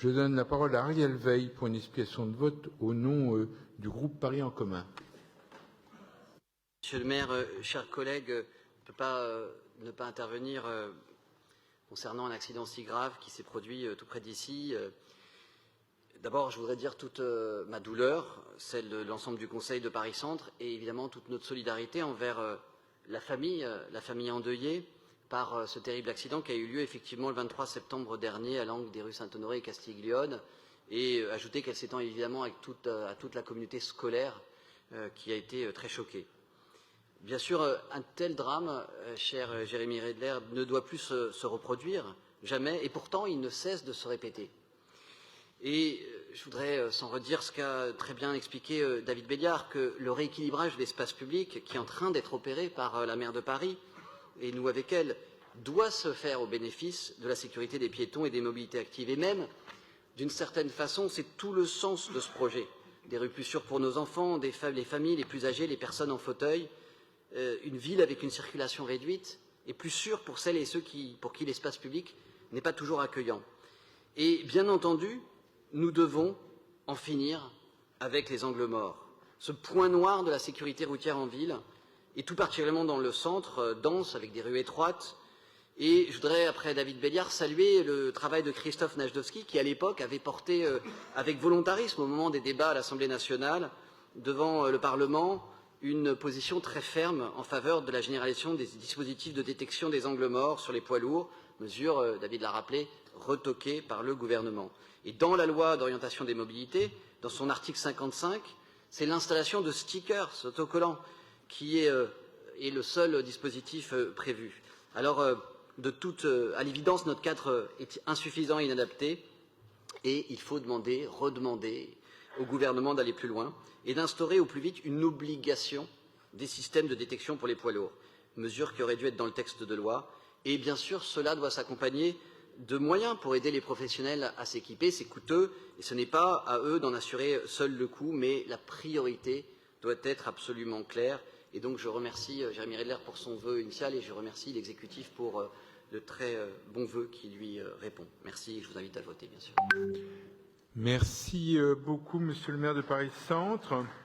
Je donne la parole à Ariel Veil pour une explication de vote au nom du groupe Paris en commun. Monsieur le maire, chers collègues, je ne peux pas ne pas intervenir concernant un accident si grave qui s'est produit tout près d'ici. D'abord, je voudrais dire toute ma douleur, celle de l'ensemble du Conseil de Paris Centre, et évidemment toute notre solidarité envers la famille endeuillée par ce terrible accident qui a eu lieu effectivement le 23 septembre dernier à l'angle des rues Saint-Honoré et Castiglione, et ajouter qu'elle s'étend évidemment à toute la communauté scolaire qui a été très choquée. Bien sûr, un tel drame, cher Jérémy Redler, ne doit plus se reproduire, jamais, et pourtant il ne cesse de se répéter. Et je voudrais, sans redire ce qu'a très bien expliqué David Béliard, que le rééquilibrage de l'espace public qui est en train d'être opéré par la maire de Paris, et nous avec elle, doit se faire au bénéfice de la sécurité des piétons et des mobilités actives. Et même, d'une certaine façon, c'est tout le sens de ce projet. Des rues plus sûres pour nos enfants, les familles les plus âgées, les personnes en fauteuil, une ville avec une circulation réduite et plus sûre pour celles et ceux pour qui l'espace public n'est pas toujours accueillant. Et bien entendu, nous devons en finir avec les angles morts. Ce point noir de la sécurité routière en ville, et tout particulièrement dans le centre, dense, avec des rues étroites. Et je voudrais, après David Béliard, saluer le travail de Christophe Najdowski, qui à l'époque avait porté avec volontarisme, au moment des débats à l'Assemblée nationale, devant le Parlement, une position très ferme en faveur de la généralisation des dispositifs de détection des angles morts sur les poids lourds, mesure, David l'a rappelé, retoquée par le gouvernement. Et dans la loi d'orientation des mobilités, dans son article 55, c'est l'installation de stickers autocollants qui est le seul dispositif prévu. Alors, à l'évidence, notre cadre est insuffisant et inadapté, et il faut redemander au gouvernement d'aller plus loin et d'instaurer au plus vite une obligation des systèmes de détection pour les poids lourds, mesure qui aurait dû être dans le texte de loi. Et bien sûr, cela doit s'accompagner de moyens pour aider les professionnels à s'équiper. C'est coûteux et ce n'est pas à eux d'en assurer seuls le coût, mais la priorité doit être absolument claire. Et donc je remercie Jérémy Redler pour son vœu initial et je remercie l'exécutif pour le très bon vœu qui lui répond. Merci et je vous invite à voter, bien sûr. Merci beaucoup, Monsieur le maire de Paris Centre.